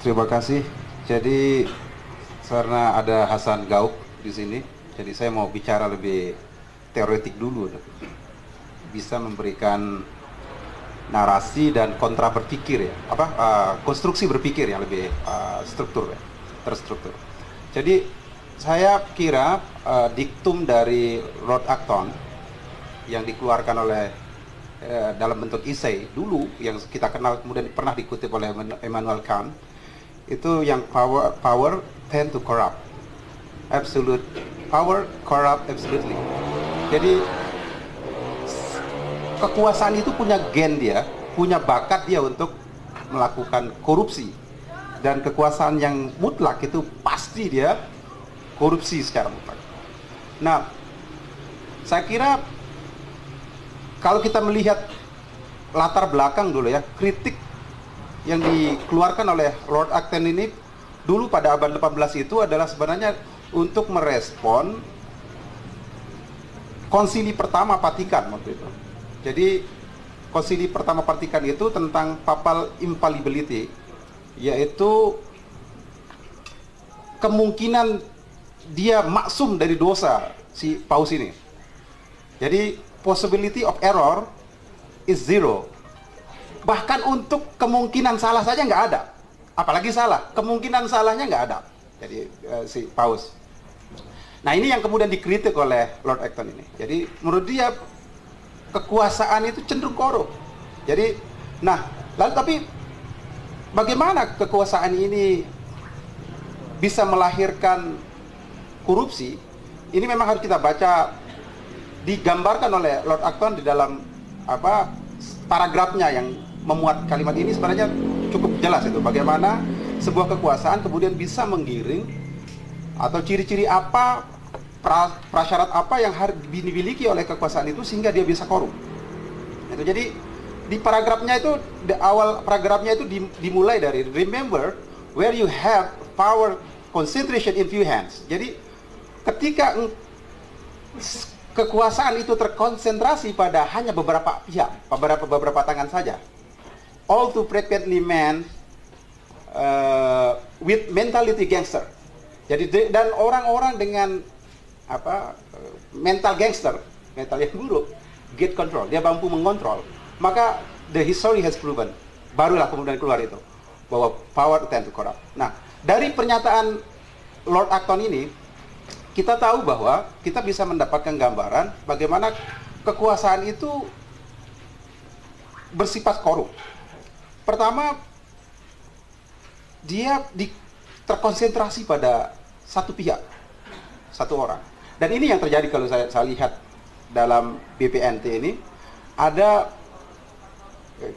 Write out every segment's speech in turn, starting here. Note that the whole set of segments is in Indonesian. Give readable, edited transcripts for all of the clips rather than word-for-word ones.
terima kasih. Jadi karena ada Hasan Gauk di sini, jadi saya mau bicara lebih teoretik dulu, bisa memberikan narasi dan kontra berpikir ya, konstruksi berpikir yang lebih terstruktur. Jadi saya kira diktum dari Lord Acton yang dikeluarkan oleh dalam bentuk esai dulu yang kita kenal kemudian pernah dikutip oleh Immanuel Kant itu yang power tend to corrupt, absolute power corrupt absolutely. Jadi kekuasaan itu punya gen dia, punya bakat dia untuk melakukan korupsi, dan kekuasaan yang mutlak itu pasti dia korupsi secara mutlak. Nah, saya kira kalau kita melihat latar belakang dulu ya, kritik yang dikeluarkan oleh Lord Acton ini dulu pada abad 18 itu adalah sebenarnya untuk merespon konsili pertama Vatikan waktu itu. Jadi konsili pertama Vatikan itu tentang papal infallibility, yaitu kemungkinan dia maksum dari dosa si paus ini. Jadi possibility of error is zero. Bahkan untuk kemungkinan salah saja nggak ada, apalagi salah. Kemungkinan salahnya nggak ada. Jadi si paus. Nah ini yang kemudian dikritik oleh Lord Acton ini. Jadi menurut dia kekuasaan itu cenderung korup. Jadi, nah lalu tapi bagaimana kekuasaan ini bisa melahirkan korupsi? Ini memang harus kita baca, digambarkan oleh Lord Acton di dalam paragrafnya yang memuat kalimat ini sebenarnya cukup jelas itu bagaimana sebuah kekuasaan kemudian bisa menggiring atau ciri-ciri apa, prasyarat apa yang harus dimiliki oleh kekuasaan itu sehingga dia bisa korup. Itu jadi di paragrafnya itu, di awal paragrafnya itu dimulai dari remember where you have power concentration in few hands. Jadi ketika kekuasaan itu terkonsentrasi pada hanya beberapa pihak, beberapa tangan saja, all too frequently men with mentality gangster. Jadi dan orang-orang dengan mental gangster, mental yang buruk, get control, dia mampu mengontrol. Maka the history has proven, barulah kemudian keluar itu bahwa power tend to corrupt. Nah, dari pernyataan Lord Acton ini kita tahu bahwa kita bisa mendapatkan gambaran bagaimana kekuasaan itu bersifat korup. Pertama, dia terkonsentrasi pada satu pihak, satu orang. Dan ini yang terjadi kalau saya lihat dalam BPNT ini. Ada,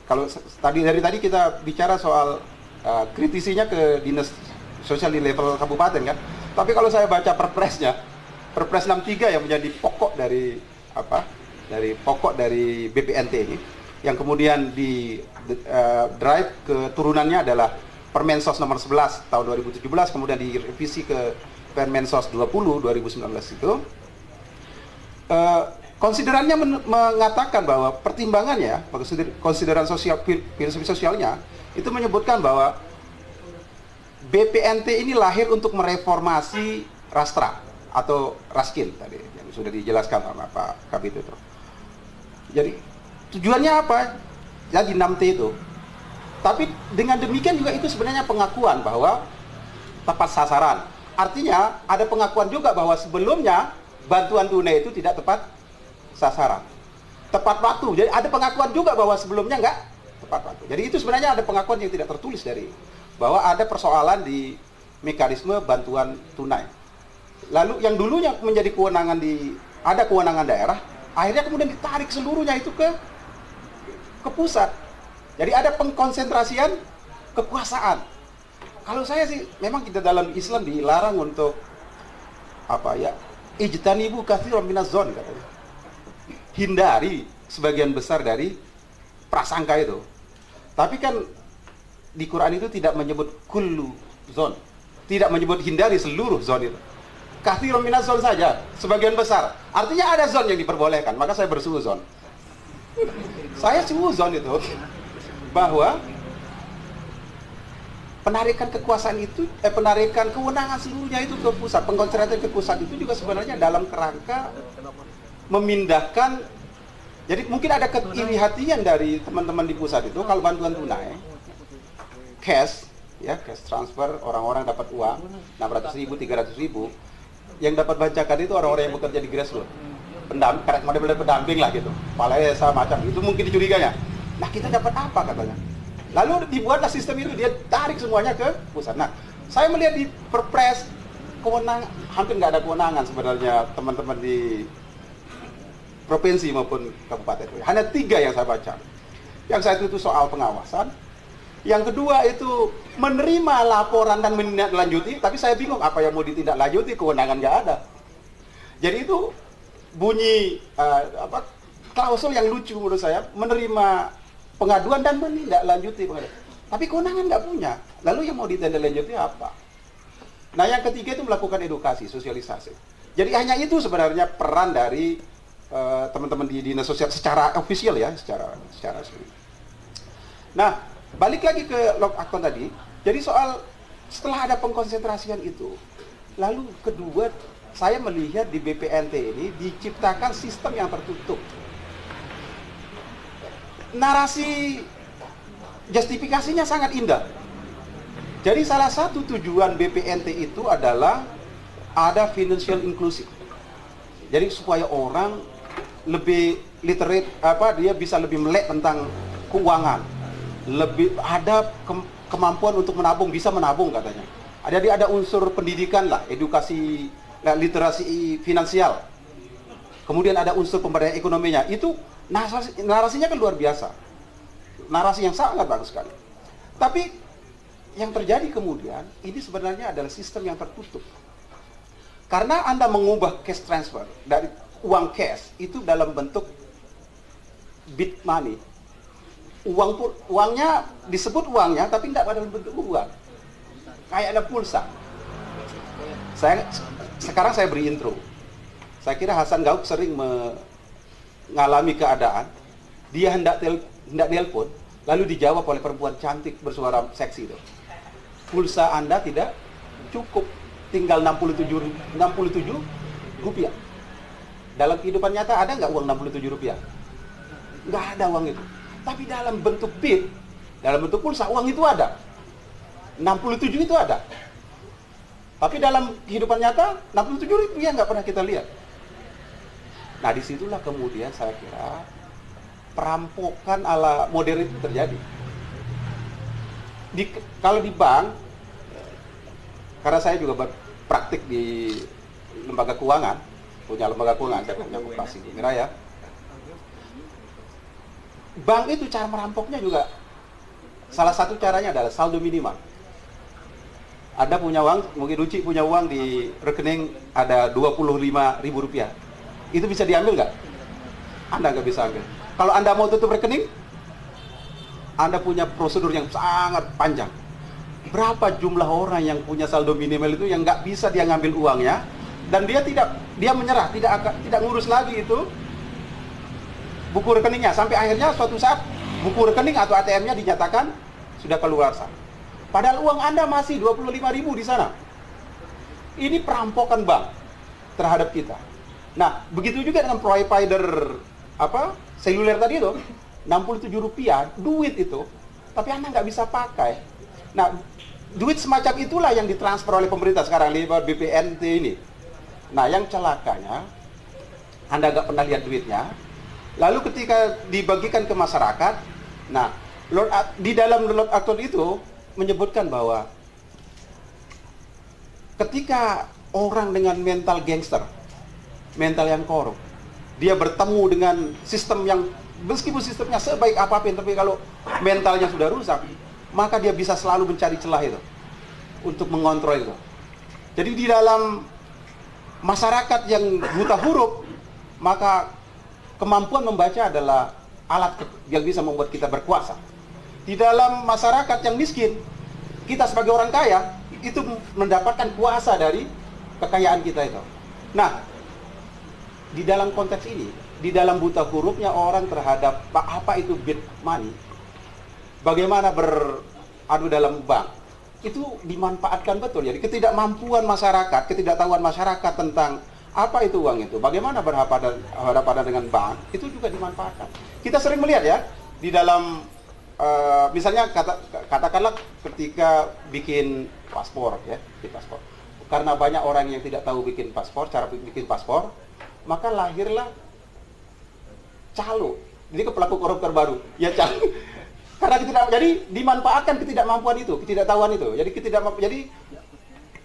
kalau dari tadi kita bicara soal kritisinya ke dinas sosial di level kabupaten kan. Tapi kalau saya baca perpresnya, Perpres 63 yang menjadi pokok dari dari BPNT ini, yang kemudian di drive keturunannya adalah Permensos nomor 11 tahun 2017, kemudian direvisi ke Permensos 20 2019 itu. Konsiderannya mengatakan bahwa pertimbangannya, konsideran sosial, filosofi sosialnya itu menyebutkan bahwa BPNT ini lahir untuk mereformasi Rastra atau Raskin tadi yang sudah dijelaskan sama Pak Kabit itu. Jadi tujuannya apa? Jadi 6T itu. Tapi dengan demikian juga itu sebenarnya pengakuan bahwa tepat sasaran. Artinya ada pengakuan juga bahwa sebelumnya bantuan tunai itu tidak tepat sasaran, tepat waktu. Jadi ada pengakuan juga bahwa sebelumnya nggak tepat waktu. Jadi itu sebenarnya ada pengakuan yang tidak tertulis dari bahwa ada persoalan di mekanisme bantuan tunai. Lalu yang dulunya menjadi kewenangan ada kewenangan daerah, akhirnya kemudian ditarik seluruhnya itu ke pusat. Jadi ada pengkonsentrasian kekuasaan. Kalau saya sih, memang kita dalam Islam dilarang untuk ijtanibu katsiran minaz zon, katanya. Hindari sebagian besar dari prasangka itu. Tapi kan di Quran itu tidak menyebut kullu zon, tidak menyebut hindari seluruh zon itu. Katsirun minaz zon saja, sebagian besar. Artinya ada zon yang diperbolehkan, maka saya bersuuzon. Saya suuzon itu bahwa penarikan kekuasaan itu, penarikan kewenangan seluruhnya itu ke pusat, pengkonsentrasian ke pusat itu juga sebenarnya dalam kerangka memindahkan. Jadi mungkin ada keirihatian dari teman-teman di pusat itu kalau bantuan tunai, cash, ya cash transfer, orang-orang dapat uang 600.000, 300.000, yang dapat bacakan itu orang-orang yang bekerja di grassroots, model pendamping lah gitu, kepala desa macam itu mungkin dicuriganya. Nah kita dapat apa katanya? Lalu dibuatlah sistem itu, dia tarik semuanya ke pusat. Nah saya melihat di Perpres kewenangan hampir nggak ada kewenangan sebenarnya teman-teman di provinsi maupun kabupaten. Hanya 3 yang saya baca. Yang satu itu soal pengawasan. Yang kedua itu menerima laporan dan menindaklanjuti. Tapi saya bingung apa yang mau ditindaklanjuti, kewenangan nggak ada. Jadi itu bunyi klausul yang lucu menurut saya, menerima pengaduan dan menindaklanjuti pengaduan. Tapi kewenangan nggak punya. Lalu yang mau ditindaklanjuti apa? Nah yang ketiga itu melakukan edukasi, sosialisasi. Jadi hanya itu sebenarnya peran dari teman-teman di dinas sosial secara official ya, secara resmi. Nah, balik lagi ke log akton tadi. Jadi soal setelah ada pengkonsentrasian itu, lalu kedua saya melihat di BPNT ini diciptakan sistem yang tertutup. Narasi justifikasinya sangat indah. Jadi salah satu tujuan BPNT itu adalah ada financial inclusive. Jadi supaya orang lebih literate, dia bisa lebih melek tentang keuangan, lebih ada kemampuan untuk menabung, bisa menabung katanya. Ada unsur pendidikan lah, edukasi, literasi finansial. Kemudian ada unsur pemberdayaan ekonominya. Itu narasinya kan luar biasa, narasi yang sangat bagus sekali. Tapi yang terjadi kemudian ini sebenarnya adalah sistem yang tertutup. Karena Anda mengubah cash transfer dari uang cash itu dalam bentuk bit money. Uangnya disebut uangnya tapi tidak dalam bentuk uang. Kayak ada pulsa. Sekarang saya beri intro. Saya kira Hasan Gauk sering mengalami keadaan dia hendak nelpon lalu dijawab oleh perempuan cantik bersuara seksi itu. Pulsa Anda tidak cukup, tinggal 67 rupiah. Dalam kehidupan nyata ada nggak uang 67 rupiah? Nggak ada uang itu. Tapi dalam bentuk bit, dalam bentuk pulsa, uang itu ada. 67 itu ada. Tapi dalam kehidupan nyata, 67 rupiah nggak pernah kita lihat. Nah disitulah kemudian saya kira perampokan ala modern itu terjadi. Kalau di bank, karena saya juga berpraktik di lembaga keuangan, punya lembaga keuangan, saya punya koperasi di Miraya. Bank itu cara merampoknya juga salah satu caranya adalah saldo minimal. Anda punya uang, mungkin Ruci punya uang di rekening ada 25.000 rupiah. Itu bisa diambil nggak? Anda nggak bisa ambil. Kalau Anda mau tutup rekening, Anda punya prosedur yang sangat panjang. Berapa jumlah orang yang punya saldo minimal itu yang nggak bisa dia ngambil uangnya, dan dia menyerah, tidak ngurus lagi itu buku rekeningnya, sampai akhirnya suatu saat buku rekening atau ATM-nya dinyatakan sudah keluarsa. Padahal uang Anda masih 25.000 di sana. Ini perampokan bank terhadap kita. Nah, begitu juga dengan provider seluler tadi itu, 67 rupiah duit itu, tapi Anda nggak bisa pakai. Nah, duit semacam itulah yang ditransfer oleh pemerintah sekarang lewat BPNT ini. Nah, yang celakanya, Anda nggak pernah lihat duitnya. Lalu ketika dibagikan ke masyarakat, nah, di dalam lot akton itu menyebutkan bahwa ketika orang dengan mental gangster, mental yang korup, dia bertemu dengan sistem yang meskipun sistemnya sebaik apapun, tapi kalau mentalnya sudah rusak, maka dia bisa selalu mencari celah itu untuk mengontrol itu. Jadi di dalam masyarakat yang buta huruf, maka kemampuan membaca adalah alat yang bisa membuat kita berkuasa. Di dalam masyarakat yang miskin, kita sebagai orang kaya itu mendapatkan kuasa dari kekayaan kita itu. Nah, di dalam konteks ini, di dalam buta hurufnya orang terhadap apa itu bit money, bagaimana beradu dalam bank, itu dimanfaatkan betul. Jadi ketidakmampuan masyarakat, ketidaktahuan masyarakat tentang apa itu uang itu, bagaimana berhadapan dengan bank, itu juga dimanfaatkan. Kita sering melihat ya, di dalam misalnya katakanlah ketika bikin paspor ya, bikin paspor. Karena banyak orang yang tidak tahu bikin paspor, cara bikin paspor, maka lahirlah calo. Jadi pelaku koruptor baru, ya calo. Karena jadi dimanfaatkan ketidakmampuan itu, ketidaktahuan itu. Jadi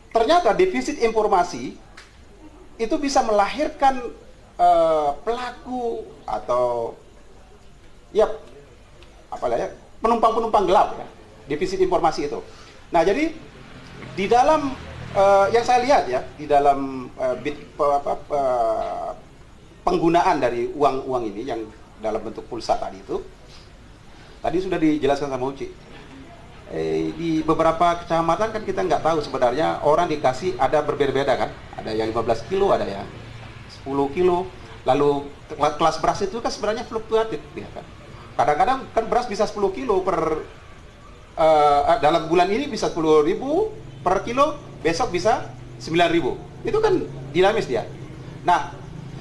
ternyata defisit informasi itu bisa melahirkan pelaku atau ya penumpang-penumpang gelap ya, defisit informasi itu. Nah, jadi di dalam yang saya lihat ya, di dalam penggunaan dari uang-uang ini yang dalam bentuk pulsa tadi itu, tadi sudah dijelaskan sama Uci. Di beberapa kecamatan kan kita nggak tahu sebenarnya orang dikasih ada berbeda-beda kan, ada yang 15 kilo, ada yang 10 kilo. Lalu kelas beras itu kan sebenarnya fluktuatif ya kan. Kadang-kadang kan beras bisa 10 kilo dalam bulan ini bisa 10.000 per kilo, besok bisa 9.000. Itu kan dinamis dia. Nah,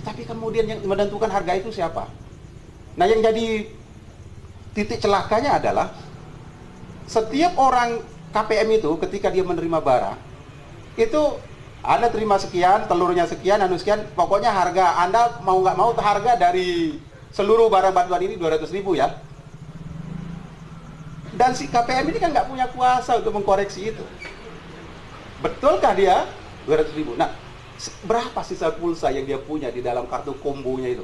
tapi kemudian yang menentukan harga itu siapa? Nah, yang jadi titik celakanya adalah setiap orang KPM itu ketika dia menerima barang itu Anda terima sekian, telurnya sekian, sekian, pokoknya harga Anda mau nggak mau harga dari seluruh barang bantuan ini 200.000 ya. Dan si KPM ini kan nggak punya kuasa untuk mengkoreksi itu. Betulkah dia 200.000? Nah, berapa sisa pulsa yang dia punya di dalam kartu kombonya itu?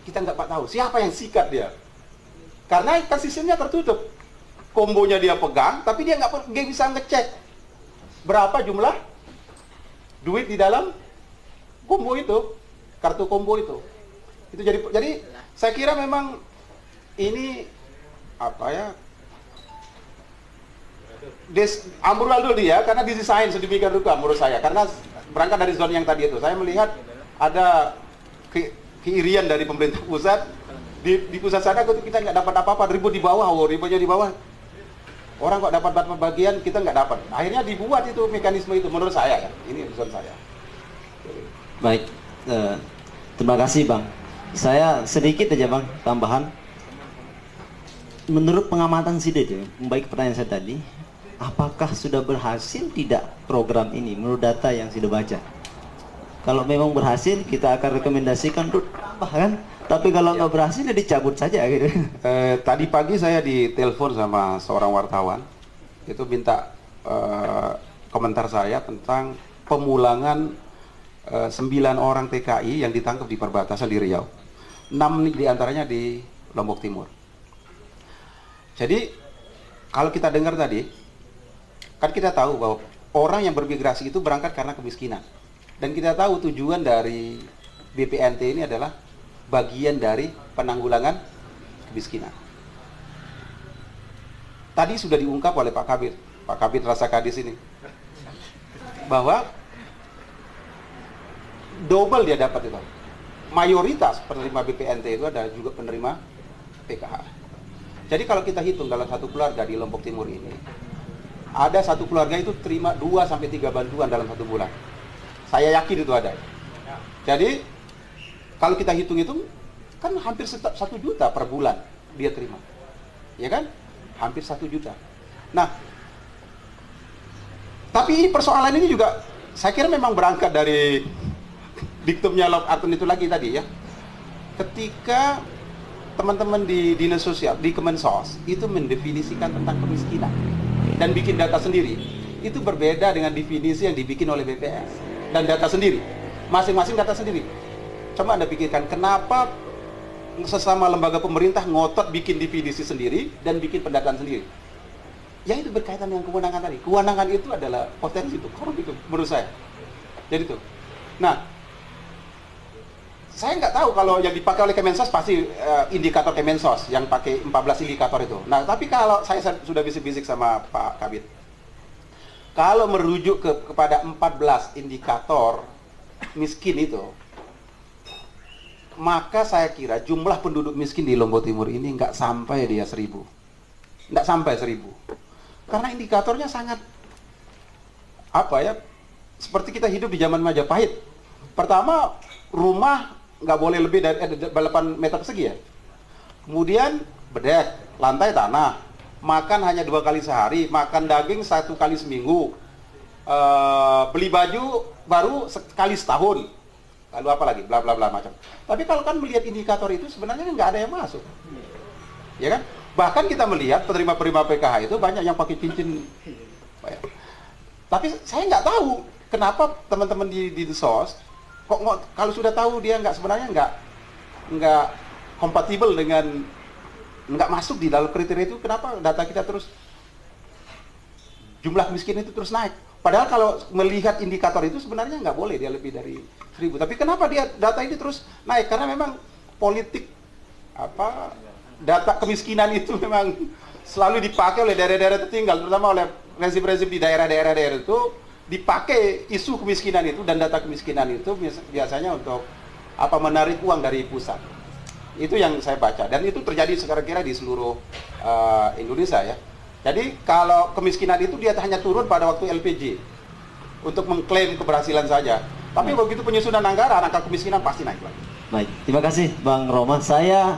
Kita nggak tahu. Siapa yang sikat dia? Karena kan sistemnya tertutup. Kombonya dia pegang, tapi dia nggak bisa ngecek berapa jumlah duit di dalam kombo itu, kartu kombo itu. Itu jadi saya kira memang ini apa ya? Amburadul dulu dia, karena didesain sedemikian rupa menurut saya. Karena berangkat dari zona yang tadi itu, saya melihat ada keirian dari pemerintah pusat. Di pusat sana kita nggak dapat apa-apa, ribut di bawah, ributnya di bawah. Orang kok dapat bagian, kita nggak dapat. Akhirnya dibuat itu mekanisme itu, menurut saya ya. Ini urusan saya. Baik, terima kasih Bang. Saya sedikit aja Bang, tambahan. Menurut pengamatan SIDE, baik pertanyaan saya tadi, apakah sudah berhasil tidak program ini menurut data yang sudah baca? Kalau memang berhasil, kita akan rekomendasikan untuk tambah kan? Tapi kalau nggak berhasil, ya dicabut saja gitu. Tadi pagi saya ditelepon sama seorang wartawan, itu minta komentar saya tentang pemulangan 9 orang TKI yang ditangkap di perbatasan di Riau. 6 diantaranya di Lombok Timur. Jadi kalau kita dengar tadi, kan kita tahu bahwa orang yang bermigrasi itu berangkat karena kemiskinan. Dan kita tahu tujuan dari BPNT ini adalah bagian dari penanggulangan kemiskinan. Tadi sudah diungkap oleh Pak Kabit Rasa Kadis ini, bahwa double dia dapat itu. Mayoritas penerima BPNT itu ada juga penerima PKH. Jadi kalau kita hitung dalam satu keluarga di Lombok Timur ini, ada satu keluarga itu terima 2-3 bantuan dalam 1 bulan. Saya yakin itu ada. Jadi kalau kita hitung-hitung, kan hampir 1 juta per bulan dia terima. Ya kan? Hampir 1 juta. Nah, tapi persoalan ini juga, saya kira memang berangkat dari diktumnya Lok Artun itu lagi tadi ya. Ketika teman-teman di Dinas Sosial, di Kemensos, itu mendefinisikan tentang kemiskinan dan bikin data sendiri. Itu berbeda dengan definisi yang dibikin oleh BPS dan data sendiri. Masing-masing data sendiri. Coba Anda pikirkan, kenapa sesama lembaga pemerintah ngotot bikin definisi sendiri dan bikin pendataan sendiri? Ya itu berkaitan dengan kewenangan tadi. Kewenangan itu adalah potensi untuk korup itu, menurut saya. Jadi itu. Nah, saya nggak tahu kalau yang dipakai oleh Kemensos pasti indikator Kemensos yang pakai 14 indikator itu. Nah, tapi kalau saya sudah bisik-bisik sama Pak Kabit, kalau merujuk kepada 14 indikator miskin itu, maka saya kira jumlah penduduk miskin di Lombok Timur ini nggak sampai dia 1.000. Nggak sampai 1.000. Karena indikatornya sangat apa ya, seperti kita hidup di zaman Majapahit. Pertama, rumah nggak boleh lebih dari 8 meter persegi ya. Kemudian bedek, lantai tanah, makan hanya 2 kali sehari, makan daging 1 kali seminggu, beli baju baru sekali setahun, lalu apa lagi, bla bla bla macam. Tapi kalau kan melihat indikator itu sebenarnya nggak ada yang masuk, ya kan? Bahkan kita melihat penerima-penerima PKH itu banyak yang pakai cincin. Tapi saya nggak tahu kenapa teman-teman di sos kok kalau sudah tahu dia sebenarnya nggak kompatibel dengan, nggak masuk di dalam kriteria itu, kenapa data kita terus jumlah kemiskinan itu terus naik. Padahal kalau melihat indikator itu sebenarnya nggak boleh dia lebih dari 1000. Tapi kenapa data ini terus naik? Karena memang politik data kemiskinan itu memang selalu dipakai oleh daerah-daerah tertinggal, terutama oleh rezim-rezim di daerah-daerah itu, dipakai isu kemiskinan itu dan data kemiskinan itu biasanya untuk menarik uang dari pusat. Itu yang saya baca, dan itu terjadi sekarang kira di seluruh Indonesia ya. Jadi kalau kemiskinan itu dia hanya turun pada waktu LPG untuk mengklaim keberhasilan saja. Tapi begitu penyusunan anggaran, angka kemiskinan pasti naik lagi. Baik, terima kasih Bang Roma. Saya